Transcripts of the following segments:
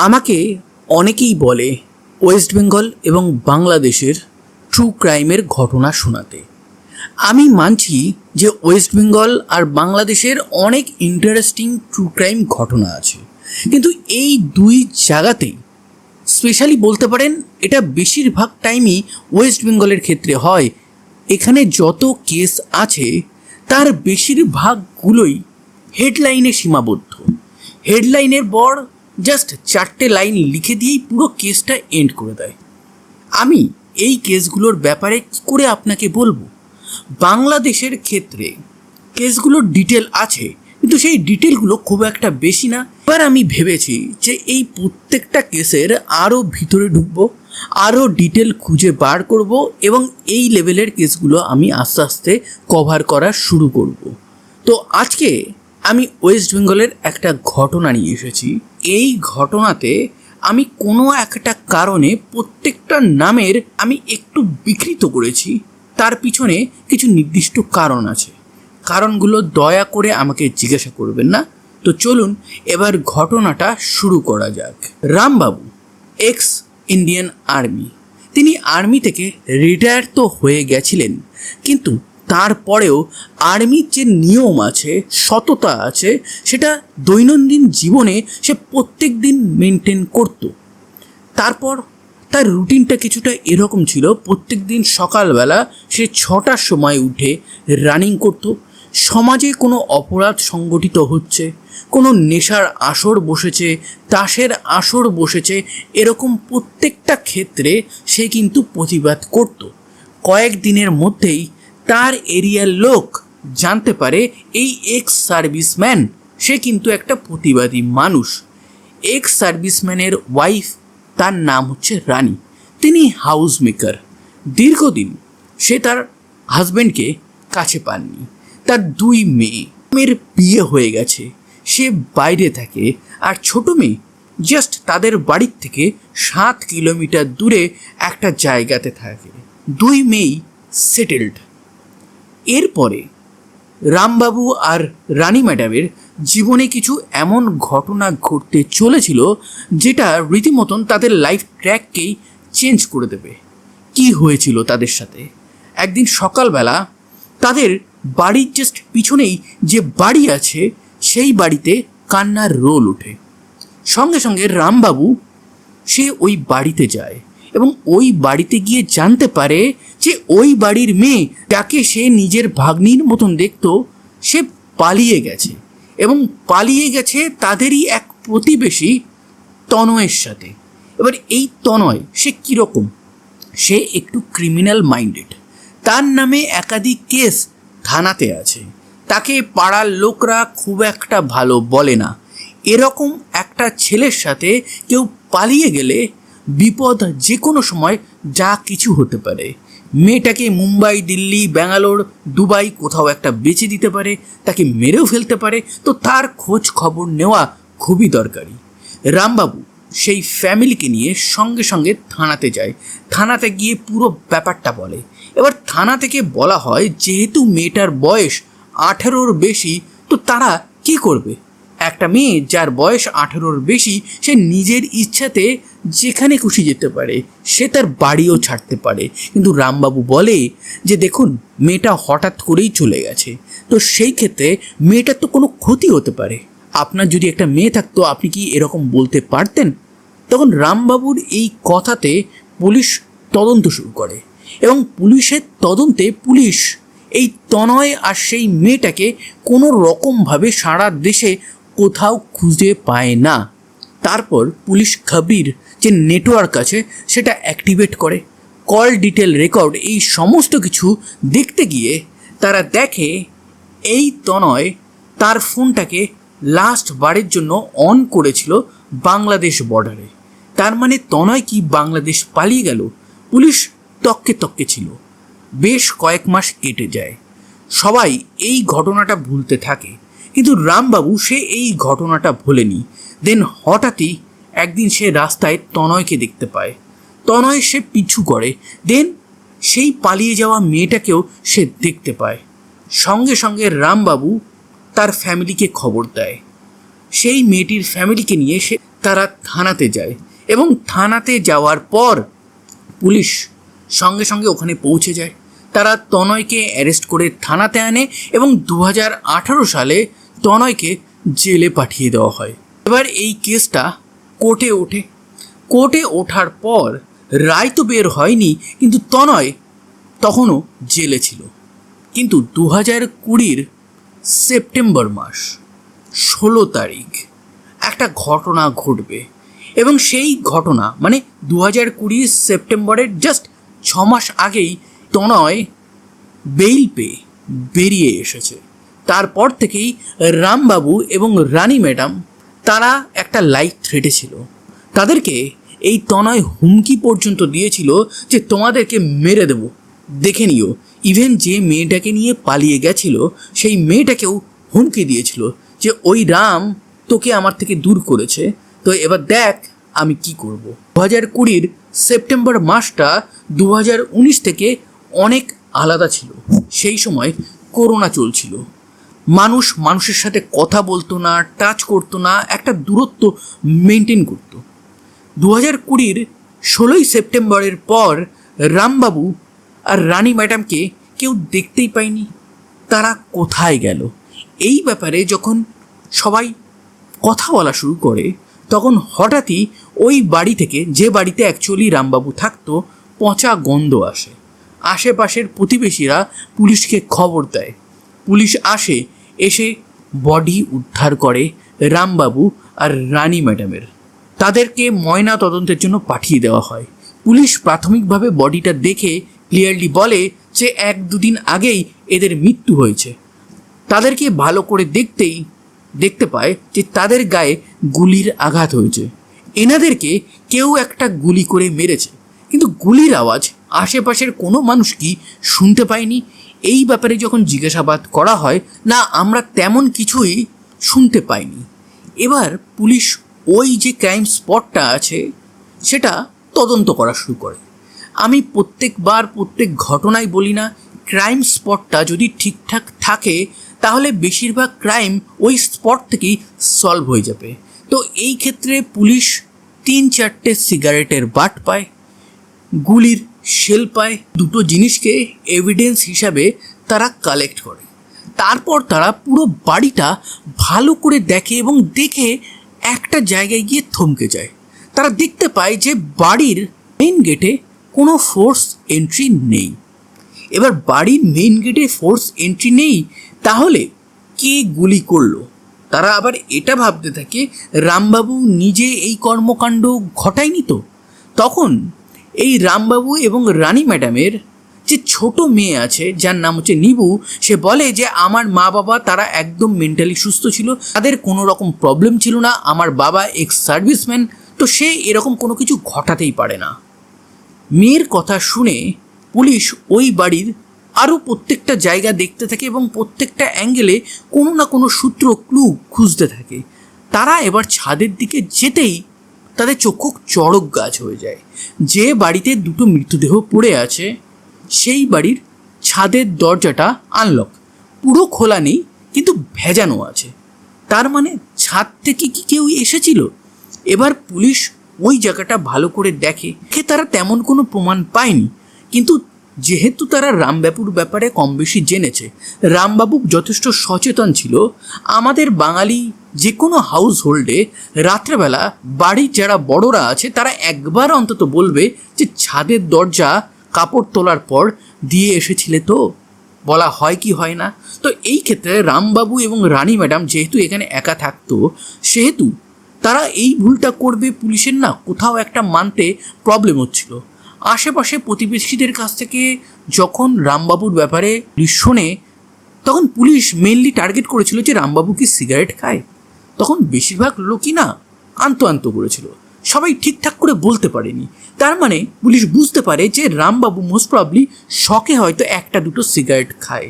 আমাকে অনেকেই বলে ওয়েস্ট বেঙ্গল এবং বাংলাদেশের ট্রু ক্রাইমের ঘটনা শোনাতে। আমি মানছি যে ওয়েস্ট বেঙ্গল আর বাংলাদেশের অনেক ইন্টারেস্টিং ট্রু ক্রাইম ঘটনা আছে, কিন্তু এই দুই জায়গাতেই স্পেশালি বলতে পারেন এটা বেশিরভাগ টাইমই ওয়েস্ট বেঙ্গলের ক্ষেত্রে হয়। এখানে যত কেস আছে তার বেশিরভাগগুলোই হেডলাইনে সীমাবদ্ধ। হেডলাইনের পর জাস্ট 4টে লাইন লিখে দিয়েই পুরো কেসটা এন্ড করে দেয়। আমি এই কেসগুলোর ব্যাপারে কী করে আপনাকে বলবো? বাংলাদেশের ক্ষেত্রে কেসগুলোর ডিটেল আছে, কিন্তু সেই ডিটেলগুলো খুব একটা বেশি না। এবার আমি ভেবেছি যে এই প্রত্যেকটা কেসের আরও ভিতরে ঢুকবো, আরও ডিটেল খুঁজে বার করব এবং এই লেভেলের কেসগুলো আমি আস্তে আস্তে কভার করা শুরু করব। তো আজকে আমি ওয়েস্ট বেঙ্গলের একটা ঘটনা নিয়ে এসেছি। এই ঘটনাতে আমি কোনো একটা কারণে প্রত্যেকটা নামের আমি একটু বিকৃত করেছি। তার পিছনে কিছু নির্দিষ্ট কারণ আছে। কারণগুলো দয়া করে আমাকে জিজ্ঞাসা করবেন না। তো চলুন এবার ঘটনাটা শুরু করা যাক। রামবাবু এক্স ইন্ডিয়ান আর্মি, তিনি আর্মি থেকে রিটায়ার তো হয়ে গেছিলেন, কিন্তু তারপরেও আর্মির যে নিয়ম আছে, সততা আছে, সেটা দৈনন্দিন জীবনে সে প্রত্যেক দিন মেনটেন করত। তারপর তার রুটিনটা কিছুটা এরকম ছিল, প্রত্যেক দিন সকালবেলা সে 6টার সময় উঠে রানিং করত। সমাজে কোনো অপরাধ সংগঠিত হচ্ছে, কোনো নেশার আসর বসেছে, তাসের আসর বসেছে, এরকম প্রত্যেকটা ক্ষেত্রে সে কিন্তু প্রতিবাদ করত। কয়েকদিনের মধ্যেই তার এরিয়ার লোক জানতে পারে এই এক্স সার্ভিসম্যান সে কিন্তু একটা প্রতিবাদী মানুষ। এক্স সার্ভিসম্যানের ওয়াইফ, তার নাম হচ্ছে রানী, তিনি হাউস মেকার। দীর্ঘদিন সে তার হাজব্যান্ডকে কাছে পাননি। তার 2 মেয়ের বিয়ে হয়ে গেছে, সে বাইরে থাকে, আর ছোট মেয়ে জাস্ট তাদের বাড়ির থেকে 7 কিলোমিটার দূরে একটা জায়গাতে থাকে। 2 মেয়েই সেটেলড। এরপরে রামবাবু আর রানী ম্যাডামের জীবনে কিছু এমন ঘটনা ঘটতে চলেছিল যেটা রীতিমতন তাদের লাইফ ট্র্যাককেই চেঞ্জ করে দেবে। কি হয়েছিল তাদের সাথে? একদিন সকালবেলা তাদের বাড়ির জাস্ট পিছনেই যে বাড়ি আছে সেই বাড়িতে কান্নার রোল ওঠে। সঙ্গে সঙ্গে রামবাবু সে ওই বাড়িতে যায় এবং ওই বাড়িতে গিয়ে জানতে পারে যে ওই বাড়ির মেয়ে, যাকে সে নিজের ভাগ্নির মতন দেখত, সে পালিয়ে গেছে এবং পালিয়ে গেছে তাদেরই এক প্রতিবেশী তনয়ের সাথে। এবার এই তনয় সে কীরকম? সে একটু ক্রিমিনাল মাইন্ডেড। তার নামে একাধিক কেস থানাতে আছে। তাকে পাড়ার লোকরা খুব একটা ভালো বলে না। এরকম একটা ছেলের সাথে কেউ পালিয়ে গেলে বিপদ যে কোনো সময় যা কিছু হতে পারে। মেয়েটাকে মুম্বাই, দিল্লি, ব্যাঙ্গালোর, দুবাই কোথাও একটা বেচে দিতে পারে, তাকে মেরেও ফেলতে পারে। তো তার খোঁজ খবর নেওয়া খুবই দরকারি। রামবাবু সেই ফ্যামিলিকে নিয়ে সঙ্গে সঙ্গে থানাতে যায়। থানাতে গিয়ে পুরো ব্যাপারটা বলে। এবার থানা থেকে বলা হয় যেহেতু মেয়েটার বয়স 18-র বেশি, তো তারা কি করবে? একটা মেয়ে যার বয়স 18-র বেশি, সে নিজের ইচ্ছাতে যেখানে খুশি যেতে পারে, সে তার বাড়িও ছাড়তে পারে। কিন্তু রামবাবু বলে যে দেখুন, মেয়েটা হঠাৎ করেই চলে গেছে, তো সেই ক্ষেত্রে মেয়েটার তো কোনো ক্ষতি হতে পারে। আপনার যদি একটা মেয়ে থাকতো, আপনি কি এরকম বলতে পারতেন? তখন রামবাবুর এই কথাতে পুলিশ তদন্ত শুরু করে এবং পুলিশের তদন্তে পুলিশ এই তনয় আর সেই মেয়েটাকে কোনো রকমভাবে সারা দেশে কোথাও খুঁজে পায় না। তারপর পুলিশ খবরির যে নেটওয়ার্ক আছে সেটা অ্যাক্টিভেট করে। কল ডিটেল রেকর্ড, এই সমস্ত কিছু দেখতে গিয়ে তারা দেখে এই তনয় তার ফোনটাকে লাস্ট বারের জন্য অন করেছিল বাংলাদেশ বর্ডারে। তার মানে তনয় কি বাংলাদেশ পালিয়ে গেল? পুলিশ তককে তককে ছিল। বেশ কয়েক মাস কেটে যায়, সবাই এই ঘটনাটা ভুলতে থাকে, কিন্তু রামবাবু সে এই ঘটনাটা ভোলেনি। দেন হঠাৎই একদিন সে রাস্তায় তনয়কে দেখতে পায়। তনয় সে পিছু করে, দেন সেই পালিয়ে যাওয়া মেয়েটাকেও সে দেখতে পায়। সঙ্গে সঙ্গে রামবাবু তার ফ্যামিলিকে খবর দেয়। সেই মেয়েটির ফ্যামিলিকে নিয়ে সে তারা থানাতে যায় এবং থানাতে যাওয়ার পর পুলিশ সঙ্গে সঙ্গে ওখানে পৌঁছে যায়। তারা তনয়কে অ্যারেস্ট করে থানাতে আনে এবং 2018 সালে তনয়কে জেলে পাঠিয়ে দেওয়া হয়। এবার এই কেসটা কোর্টে ওঠে। কোর্টে ওঠার পর রায় তো বের হয়নি, কিন্তু তনয় তখনও জেলে ছিল। কিন্তু 2020 সেপ্টেম্বর মাস 16 তারিখ একটা ঘটনা ঘটবে এবং সেই ঘটনা মানে 2020 সেপ্টেম্বরের জাস্ট 6 মাস আগেই তনয় বেইল পেয়ে বেরিয়ে এসেছে। তারপর থেকেই রামবাবু এবং রানী ম্যাডাম তারা একটা লাইফ থ্রেটে ছিল। তাদেরকে এই তনয় হুমকি পর্যন্ত দিয়েছিল যে তোমাদেরকে মেরে দেব, দেখে নিও। ইভেন যে মেয়েটাকে নিয়ে পালিয়ে গেছিল সেই মেয়েটাকেও হুমকি দিয়েছিল যে ওই রাম তোকে আমার থেকে দূর করেছে, তো এবার দেখ আমি কি করব। 2020 সেপ্টেম্বর মাসটা 2019 থেকে অনেক আলাদা ছিল। সেই সময় করোনা চলছিল, মানুষ মানুষের সাথে কথা বলতো না, টাচ করতো না, একটা দূরত্ব মেনটেন করতো। 2020 16ই সেপ্টেম্বরের পর রামবাবু আর রানী ম্যাডামকে কেউ দেখতেই পায়নি। তারা কোথায় গেল এই ব্যাপারে যখন সবাই কথা বলা শুরু করে, তখন হঠাৎই ওই বাড়ি থেকে, যে বাড়িতে অ্যাকচুয়ালি রামবাবু থাকতো, পচা গন্ধ আসে। আশেপাশের প্রতিবেশীরা পুলিশকে খবর দেয়। পুলিশ আসে, এসে বডি উদ্ধার করে রামবাবু আর রানী ম্যাডামের। তাদেরকে ময়না তদন্তের জন্য পাঠিয়ে দেওয়া হয়। পুলিশ প্রাথমিকভাবে বডিটা দেখে ক্লিয়ারলি বলে যে 1-2 দিন আগেই এদের মৃত্যু হয়েছে। তাদেরকে ভালো করে দেখতে পায় যে তাদের গায়ে গুলির আঘাত হয়েছে। এনাদেরকে কেউ একটা গুলি করে মেরেছে, কিন্তু গুলির আওয়াজ আশেপাশের কোনো মানুষ কি শুনতে পায়নি। এই ব্যাপারে যখন জিজ্ঞাসাবাদ করা হয়, না আমরা তেমন কিছুই শুনতে পাইনি। এবার পুলিশ ওই যে ক্রাইম স্পটটা আছে সেটা তদন্ত করা শুরু করে। আমি প্রত্যেক ঘটনায় বলি না, ক্রাইম স্পটটা যদি ঠিকঠাক থাকে তাহলে বেশিরভাগ ক্রাইম ওই স্পট থেকেই সলভ হয়ে যাবে। তো এই ক্ষেত্রে পুলিশ 3-4টে সিগারেটের বাট পায়, গুলির শেল পায়। দুটো জিনিসকে এভিডেন্স হিসাবে তারা কালেক্ট করে। তারপর তারা পুরো বাড়িটা ভালো করে দেখে এবং দেখে একটা জায়গায় গিয়ে থমকে যায়। তারা দেখতে পায় যে বাড়ির মেইন গেটে কোনো ফোর্স এন্ট্রি নেই। এবার বাড়ির মেইন গেটে ফোর্স এন্ট্রি নেই, তাহলে কে গুলি করলো? তারা আবার এটা ভাবতে থাকে রামবাবু নিজে এই কর্মকাণ্ড ঘটায়নি তো। তখন এই রামবাবু এবং রানী ম্যাডামের যে ছোট মেয়ে আছে, যার নাম হচ্ছে নিবু, সে বলে যে আমার মা বাবা তারা একদম মেন্টালি সুস্থ ছিল, তাদের কোনো রকম প্রবলেম ছিল না, আমার বাবা এক্স সার্ভিসম্যান, তো সে এরকম কোনো কিছু ঘটাতেই পারে না। মেয়ের কথা শুনে পুলিশ ওই বাড়ির আরও প্রত্যেকটা জায়গা দেখতে থাকে এবং প্রত্যেকটা অ্যাঙ্গেলে কোনো না কোনো সূত্র, ক্লু খুঁজতে থাকে। তারা এবার ছাদের দিকে যেতেই তাদের চক্ষু চড়ক গাছ হয়ে যায়। যে বাড়িতে দুটো মৃতদেহ পড়ে আছে সেই বাড়ির ছাদের দরজাটা আনলক, পুরো খোলা নেই কিন্তু ভেজানো আছে। তার মানে ছাদ থেকে কি কেউ এসেছিল? এবার পুলিশ ওই জায়গাটা ভালো করে দেখে, তারা তেমন কোনো প্রমাণ পায়নি। কিন্তু যেহেতু তারা রামবাবুর ব্যাপারে কম বেশি জেনেছে, রামবাবু যথেষ্ট সচেতন ছিল। আমাদের বাঙালি যে কোনো হাউস হোল্ডে রাত্রেবেলা বাড়ির যারা বড়রা আছে তারা একবার অন্তত বলবে যে ছাদের দরজা কাপড় তোলার পর দিয়ে এসেছিলে তো, বলা হয় কি হয় না? তো এই ক্ষেত্রে রামবাবু এবং রানী ম্যাডাম যেহেতু এখানে একা থাকতো, সেহেতু তারা এই ভুলটা করবে পুলিশের না কোথাও একটা মানতে প্রবলেম হচ্ছিল। আশেপাশে প্রতিবেশীদের কাছ থেকে যখন রামবাবুর ব্যাপারে পুলিশ শোনে, তখন পুলিশ মেনলি টার্গেট করেছিল যে রামবাবু কি সিগারেট খায়। তখন বেশিরভাগ লোকই না আন্ত করেছিল, সবাই ঠিকঠাক করে বলতে পারেনি। তার মানে পুলিশ বুঝতে পারে যে রামবাবু মোস্ট প্রবলি শখে হয়তো 1-2 সিগারেট খায়।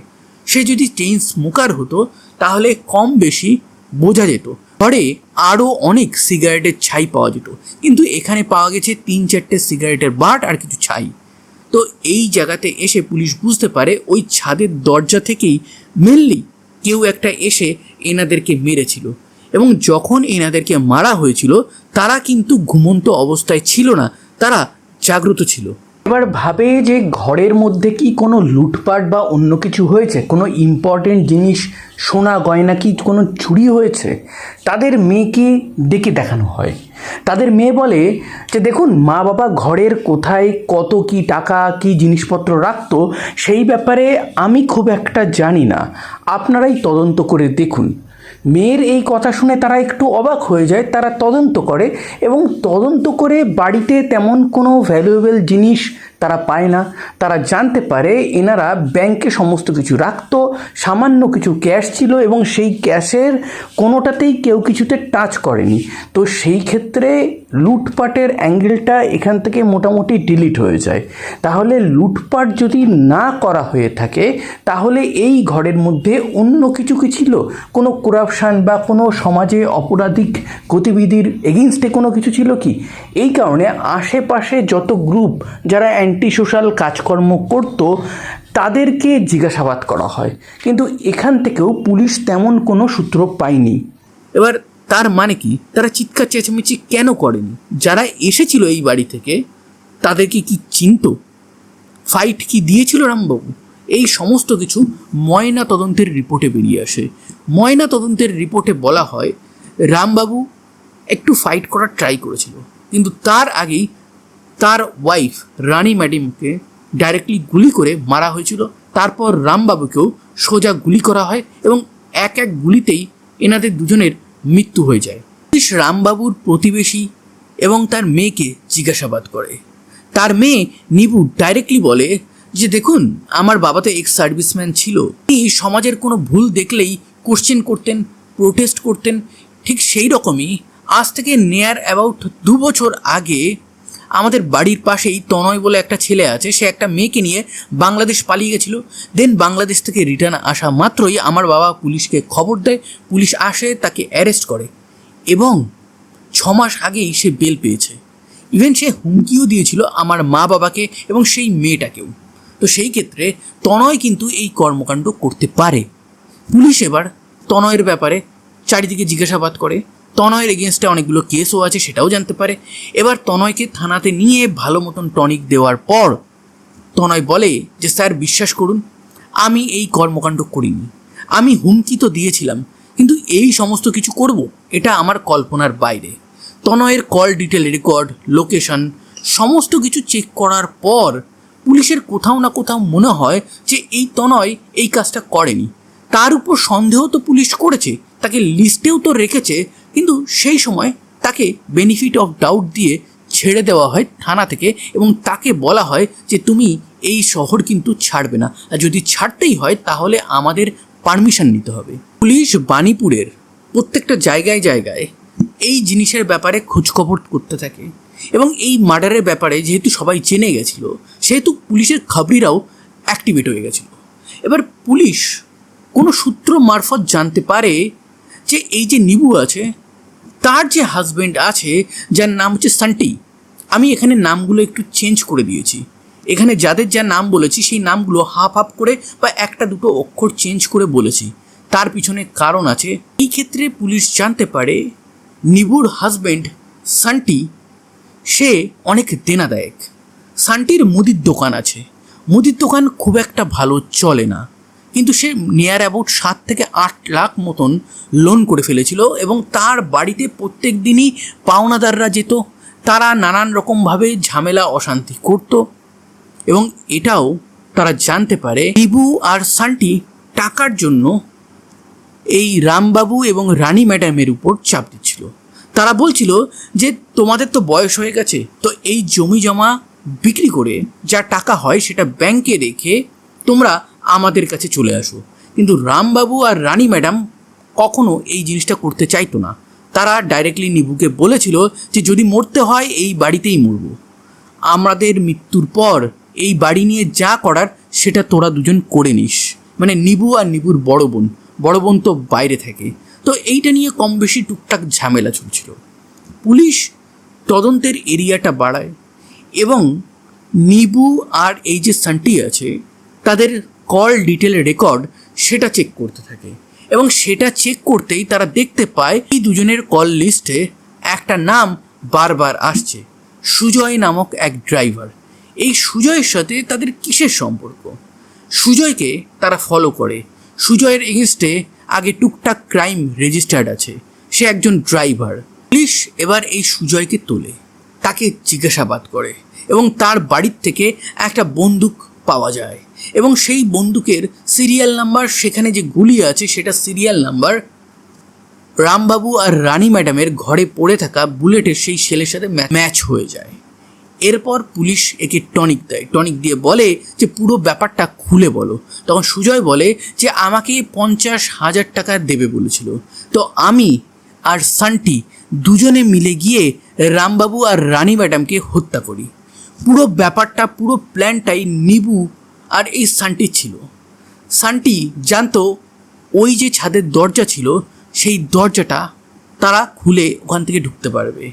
সে যদি চেইন স্মোকার হতো তাহলে কম বেশি বোঝা যেত, পরে আরও অনেক সিগারেটের ছাই পাওয়া যেত। কিন্তু এখানে পাওয়া গেছে 3-4টে সিগারেটের বাট আর কিছু ছাই। তো এই জায়গাতে এসে পুলিশ বুঝতে পারে ওই ছাদের দরজা থেকেই মেনলি কেউ একটা এসে এনাদেরকে মেরেছিল। এবং যখন এনাদেরকে মারা হয়েছিল তারা কিন্তু ঘুমন্ত অবস্থায় ছিল না, তারা জাগ্রত ছিল। এবার ভাবে যে ঘরের মধ্যে কি কোনো লুটপাট বা অন্য কিছু হয়েছে, কোনো ইম্পর্টেন্ট জিনিস, সোনা গয়না কি কোনো চুরি হয়েছে। তাদের মেয়েকে ডেকে দেখানো হয়। তাদের মেয়ে বলে যে দেখুন, মা বাবা ঘরের কোথায় কত কি টাকা কি জিনিসপত্র রাখতো সেই ব্যাপারে আমি খুব একটা জানি না, আপনারাই তদন্ত করে দেখুন। মেয়ের এই কথা শুনে তারা একটু অবাক হয়ে যায়। তারা তদন্ত করে এবং তদন্ত করে বাড়িতে তেমন কোনো ভ্যালুয়েবল জিনিস তারা পায় না। তারা জানতে পারে এনারা ব্যাংকে সমস্ত কিছু রাখতো, সামান্য কিছু ক্যাশ ছিল এবং সেই ক্যাশের কোনোটাতেই কেউ কিছুতে টাচ করেনি। তো সেই ক্ষেত্রে লুটপাটের অ্যাঙ্গেলটা এখান থেকে মোটামুটি ডিলিট হয়ে যায়। তাহলে লুটপাট যদি না করা হয়ে থাকে তাহলে এই ঘরের মধ্যে অন্য কিছু কি ছিল, কোনো করাপশান বা কোনো সমাজে অপরাধিক গতিবিধির এগেনস্টে কোনো কিছু ছিল কি। এই কারণে আশেপাশে যত গ্রুপ যারা অ্যান্টি সোশ্যাল কাজকর্ম করতো তাদেরকে জিজ্ঞাসাবাদ করা হয়, কিন্তু এখান থেকেও পুলিশ তেমন কোনো সূত্র পায়নি। এবার তার মানে কি, তারা চিৎকার চেঁচামেচি কেন করেনি? যারা এসেছিল এই বাড়ি থেকে তাদেরকে কি চিনত? ফাইট কি দিয়েছিল রামবাবু? এই সমস্ত কিছু ময়না তদন্তের রিপোর্টে বেরিয়ে আসে। ময়না তদন্তের রিপোর্টে বলা হয় রামবাবু একটু ফাইট করার ট্রাই করেছিল, কিন্তু তার আগেই তার ওয়াইফ রানী ম্যাডামকে ডাইরেক্টলি গুলি করে মারা হয়েছিল। তারপর রামবাবুকেও সোজা গুলি করা হয় এবং এক এক গুলিতেই এনাদের দুজনের মৃত্যু হয়ে যায়। পুলিশ রামবাবুর প্রতিবেশী এবং তার মেয়েকে জিজ্ঞাসাবাদ করে। তার মেয়ে নিবু ডাইরেক্টলি বলে যে দেখুন, আমার বাবা তো এক্স সার্ভিসম্যান ছিল, তিনি সমাজের কোনো ভুল দেখলেই কোশ্চেন করতেন, প্রোটেস্ট করতেন। ঠিক সেই রকমই আজ থেকে নিয়ার অ্যাবাউট 2 বছর আগে আমাদের বাড়ির পাশেই তনয় বলে একটা ছেলে আছে, সে একটা মেয়েকে নিয়ে বাংলাদেশ পালিয়ে গেছিলো। দেন বাংলাদেশ থেকে রিটার্ন আসা মাত্রই আমার বাবা পুলিশকে খবর দেয়, পুলিশ আসে, তাকে অ্যারেস্ট করে এবং 6 মাস আগেই সে বেল পেয়েছে। ইভেন সে হুমকিও দিয়েছিল আমার মা বাবাকে এবং সেই মেয়েটাকেও। তো সেই ক্ষেত্রে তনয় কিন্তু এই কর্মকাণ্ড করতে পারে। পুলিশ এবার তনয়ের ব্যাপারে চারিদিকে জিজ্ঞাসাবাদ করে। তনয়ের এগেনস্টে অনেকগুলো কেসও আছে, সেটাও জানতে পারে। এবার তনয়কে থানাতে নিয়ে ভালো মতন টনিক দেওয়ার পর তনয় বলে যে স্যার বিশ্বাস করুন, আমি এই কর্মকাণ্ড করিনি, আমি হুমকি তো দিয়েছিলাম, কিন্তু এই সমস্ত কিছু করব এটা আমার কল্পনার বাইরে। তনয়ের কল ডিটেল রেকর্ড, লোকেশন সমস্ত কিছু চেক করার পর পুলিশের কোথাও না কোথাও মনে হয় যে এই তনয় এই কাজটা করেনি। তার উপর সন্দেহ তো পুলিশ করেছে, তাকে লিস্টেও তো রেখেছে, কিন্তু সেই সময় তাকে বেনিফিট অফ ডাউট দিয়ে ছেড়ে দেওয়া হয় থানা থেকে এবং তাকে বলা হয় যে তুমি এই শহর কিন্তু ছাড়বে না, আর যদি ছাড়তেই হয় তাহলে আমাদের পারমিশন নিতে হবে। পুলিশ বাণীপুরের প্রত্যেকটা জায়গায় জায়গায় এই জিনিসের ব্যাপারে খোঁজখবর করতে থাকে এবং এই মার্ডারের ব্যাপারে যেহেতু সবাই জেনে গেছিলো সেহেতু পুলিশের খবরিরাও অ্যাক্টিভেট হয়ে গেছিল। এবার পুলিশ কোনো সূত্র মারফত জানতে পারে যে এই যে নিবু আছে তার যে হাজব্যান্ড আছে যার নাম হচ্ছে সান্টি, আমি এখানে নামগুলো একটু চেঞ্জ করে দিয়েছি, এখানে যাদের যা নাম বলেছি সেই নামগুলো হাফ হাফ করে বা একটা দুটো অক্ষর চেঞ্জ করে বলেছি। তার পিছনে কারণ আছে। এই ক্ষেত্রে পুলিশ জানতে পারে নিবুর হাজব্যান্ড সান্টি সে অনেক দেনাদায়ক। সান্টির মুদির দোকান আছে, মুদির দোকান খুব একটা ভালো চলে না, কিন্তু সে নিয়ার অ্যাবাউট 7 থেকে 8 লাখ মতন লোন করে ফেলেছিল এবং তার বাড়িতে প্রত্যেক দিনই পাওনাদাররা যেত, তারা নানান রকমভাবে ঝামেলা অশান্তি করত এবং এটাও তারা জানতে পারে নিবু আর সান্টি টাকার জন্য এই রামবাবু এবং রানী ম্যাডামের উপর চাপ দিচ্ছিল। তারা বলছিল যে তোমাদের তো বয়স হয়ে গেছে, তো এই জমি জমা বিক্রি করে যা টাকা হয় সেটা ব্যাংকে রেখে তোমরা আমাদের কাছে চলে আসো। কিন্তু রামবাবু আর রানী ম্যাডাম কখনো এই জিনিসটা করতে চাইতো না। তারা ডাইরেক্টলি নিবুকে বলেছিল যে যদি মরতে হয় এই বাড়িতেই মরব, আমাদের মৃত্যুর পর এই বাড়ি নিয়ে যা করার সেটা তোরা দুজন করে নিস। মানে নিবু আর নিবুর বড় বোন তো বাইরে থাকে। তো এইটা নিয়ে কম বেশি টুকটাক ঝামেলা চলছিল। পুলিশ তদন্তের এরিয়াটা বাড়ায় এবং নিবু আর এই যে সান্টি আছে তাদের কল ডিটেল রেকর্ড সেটা চেক করতে থাকে এবং সেটা চেক করতেই তারা দেখতে পায় এই দুজনের কল লিস্টে একটা নাম বারবার আসছে, সুজয় নামক এক ড্রাইভার। এই সুজয়ের সাথে তাদের কিসের সম্পর্ক? সুজয়কে তারা ফলো করে। সুজয়ের এগেনস্টে আগে টুকটাক ক্রাইম রেজিস্টার্ড আছে, সে একজন ড্রাইভার। পুলিশ এবার এই সুজয়কে তোলে, তাকে জিজ্ঞাসাবাদ করে এবং তার বাড়ির থেকে একটা বন্দুক পাওয়া যায় এবং সেই বন্দুকের সিরিয়াল নাম্বার, সেখানে যে গুলি আছে সেটা সিরিয়াল নাম্বার রামবাবু আর রানী ম্যাডামের ঘরে পড়ে থাকা বুলেটের সেই সেলের সাথে ম্যাচ হয়ে যায়। এরপর পুলিশ একে টনিক দেয়, টনিক দিয়ে বলে যে পুরো ব্যাপারটা খুলে বলো। তখন সুজয় বলে যে আমাকে 50,000 টাকা দেবে বলেছিল, তো আমি আর সান্টি দুজনে মিলে গিয়ে রামবাবু আর রানী ম্যাডামকে হত্যা করি। পুরো ব্যাপারটা, পুরো প্ল্যানটাই নিবু আর এই সান্টির ছিল। সান্টি জানতো ওই যে ছাদের দরজা ছিল সেই দরজাটা তারা খুলে ওখান থেকে ঢুকতে পারবে।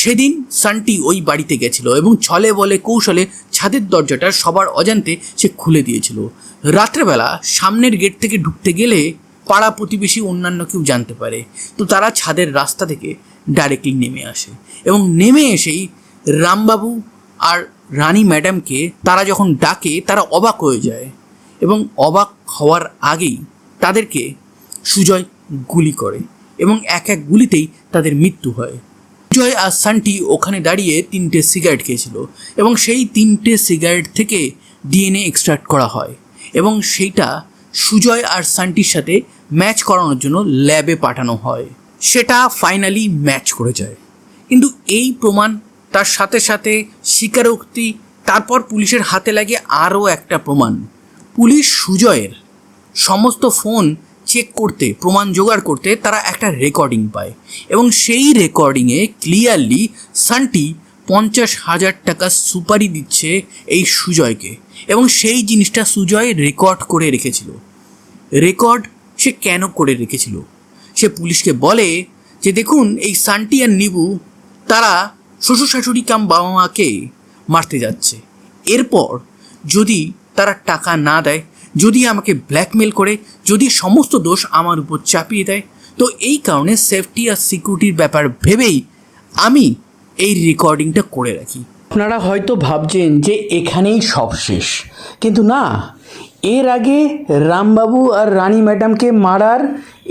সেদিন সান্টি ওই বাড়িতে গেছিল এবং ছলে বলে কৌশলে ছাদের দরজাটা সবার অজান্তে সে খুলে দিয়েছিল। রাত্রেবেলা সামনের গেট থেকে ঢুকতে গেলে পাড়া প্রতিবেশী অন্যান্য কেউ জানতে পারে, তো তারা ছাদের রাস্তা থেকে ডাইরেক্টলি নেমে আসে এবং নেমে এসেই রামবাবু আর রানী ম্যাডামকে তারা যখন ডাকে তারা অবাক হয়ে যায় এবং অবাক হওয়ার আগেই তাদেরকে সুজয় গুলি করে এবং এক এক গুলিতেই তাদের মৃত্যু হয়। সুজয় আর সান্টি ওখানে দাঁড়িয়ে 3টে সিগারেট খেয়েছিল এবং সেই 3টে সিগারেট থেকে ডিএনএ এক্সট্রাক্ট করা হয় এবং সেইটা সুজয় আর সান্টির সাথে ম্যাচ করানোর জন্য ল্যাবে পাঠানো হয়। সেটা ফাইনালি ম্যাচ করে যায়, কিন্তু এই প্রমাণ তার সাথে সাথে স্বীকারোক্তি, তারপর পুলিশের হাতে লাগে আরও একটা প্রমাণ। পুলিশ সুজয়ের সমস্ত ফোন চেক করতে, প্রমাণ জোগাড় করতে তারা একটা রেকর্ডিং পায় এবং সেই রেকর্ডিংয়ে ক্লিয়ারলি সান্টি 50,000 টাকা সুপারি দিচ্ছে এই সুজয়কে এবং সেই জিনিসটা সুজয় রেকর্ড করে রেখেছিল। রেকর্ড সে কেন করে রেখেছিল? সে পুলিশকে বলে যে দেখুন, এই সান্টি আর নিবু তারা শ্বশুর শাশুড়ি কাম বাবা মাকে মারতে যাচ্ছে, এরপর যদি তারা টাকা না দেয়, যদি আমাকে ব্ল্যাকমেল করে, যদি সমস্ত দোষ আমার উপর চাপিয়ে দেয়, তো এই কারণে সেফটি আর সিকিউরিটির ব্যাপার ভেবেই আমি এই রেকর্ডিংটা করে রাখি। আপনারা হয়তো ভাবছেন যে এখানেই সব শেষ, কিন্তু না, এর আগে রামবাবু আর রানী ম্যাডামকে মারার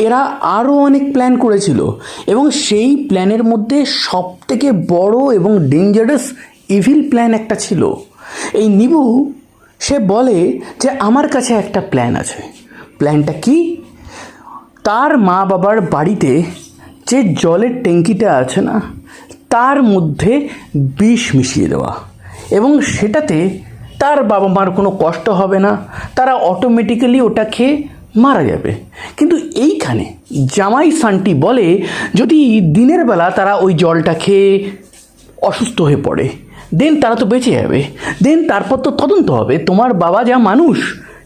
এরা আরও অনেক প্ল্যান করেছিল এবং সেই প্ল্যানের মধ্যে সবথেকে বড় এবং ডেঞ্জারাস ইভিল প্ল্যান একটা ছিল। এই নিবু সে বলে যে আমার কাছে একটা প্ল্যান আছে। প্ল্যানটা কি? তার মা বাবার বাড়িতে যে জলের ট্যাঙ্কিটা আছে না, তার মধ্যে বিষ মিশিয়ে দেওয়া এবং সেটাতে তার বাবা মার কোনো কষ্ট হবে না, তারা অটোমেটিক্যালি ওটা খেয়ে মারা যাবে। কিন্তু এইখানে জামাই সান্টি বলে যদি দিনের বেলা তারা ওই জলটা খেয়ে অসুস্থ হয়ে পড়ে, দেন তারা তো বেঁচে যাবে, দেন তারপর তো তদন্ত হবে, তোমার বাবা যা মানুষ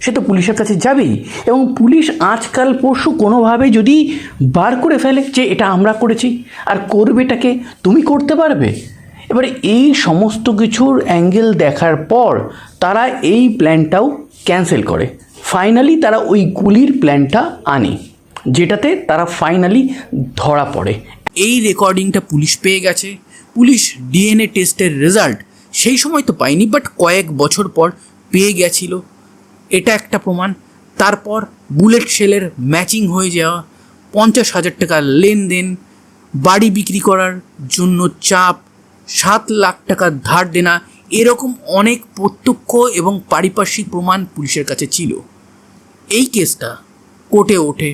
সে তো পুলিশের কাছে যাবেই এবং পুলিশ আজকাল পরশু কোনোভাবে যদি বার করে ফেলে যে এটা আমরা করেছি, আর করবেটাকে তুমি করতে পারবে। এবারে এই সমস্ত কিছুর অ্যাঙ্গেল দেখার পর তারা এই প্ল্যানটাও ক্যান্সেল করে। ফাইনালি তারা ওই গুলির প্ল্যানটা আনে, যেটাতে তারা ফাইনালি ধরা পড়ে। এই রেকর্ডিংটা পুলিশ পেয়ে গেছে। পুলিশ ডিএনএ টেস্টের রেজাল্ট সেই সময় তো পায়নি, বাট কয়েক বছর পর পেয়ে গেছিল, এটা একটা প্রমাণ। তারপর বুলেট সেলের ম্যাচিং হয়ে যাওয়া, 50,000 টাকার লেনদেন, বাড়ি বিক্রি করার জন্য চাপ, 7 লাখ টাকা ধার দেনা, এরকম অনেক প্রত্যক্ষ এবং পারিপার্শ্বিক প্রমাণ পুলিশের কাছে ছিল। এই কেসটা কোর্টে ওঠে,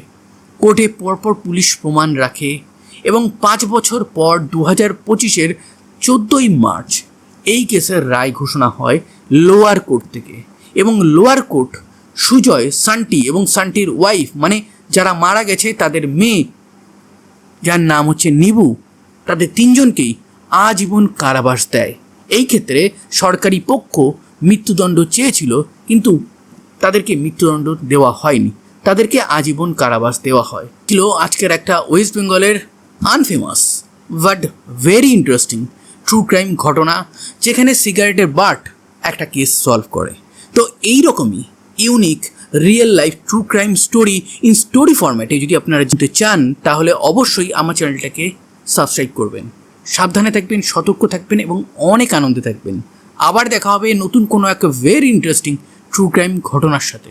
কোর্টে পরপর পুলিশ প্রমাণ রাখে এবং 5 বছর পর 2025-এর 14ই মার্চ এই কেসের রায় ঘোষণা হয় লোয়ার কোর্ট থেকে এবং লোয়ার কোর্ট সুজয়, সান্টি এবং সান্টির ওয়াইফ, মানে যারা মারা গেছে তাদের মেয়ে যার নাম হচ্ছে নিবু, তাদের 3জনকেই আজীবন কারাবাস দেয়। এই ক্ষেত্রে সরকারি পক্ষ মৃত্যুদণ্ড চেয়েছিল, কিন্তু তাদেরকে মৃত্যুদণ্ড দেওয়া হয়নি, তাদেরকে আজীবন কারাবাস দেওয়া হয়। ছিল আজকের একটা ওয়েস্ট বেঙ্গলের unfamous but very interesting true crime ঘটনা, যেখানে সিগারেটের বাট একটা কেস সলভ করে। তো এইরকমই unique real life true crime story in story ফরম্যাটে যদি আপনারা জানতে চান, তাহলে অবশ্যই আমার চ্যানেলটাকে সাবস্ক্রাইব করবেন। সাবধানে থাকবেন, সতর্ক থাকবেন এবং অনেক আনন্দে থাকবেন। আবার দেখা হবে নতুন কোনো এক ভেরি ইন্টারেস্টিং ট্রু ক্রাইম ঘটনার সাথে।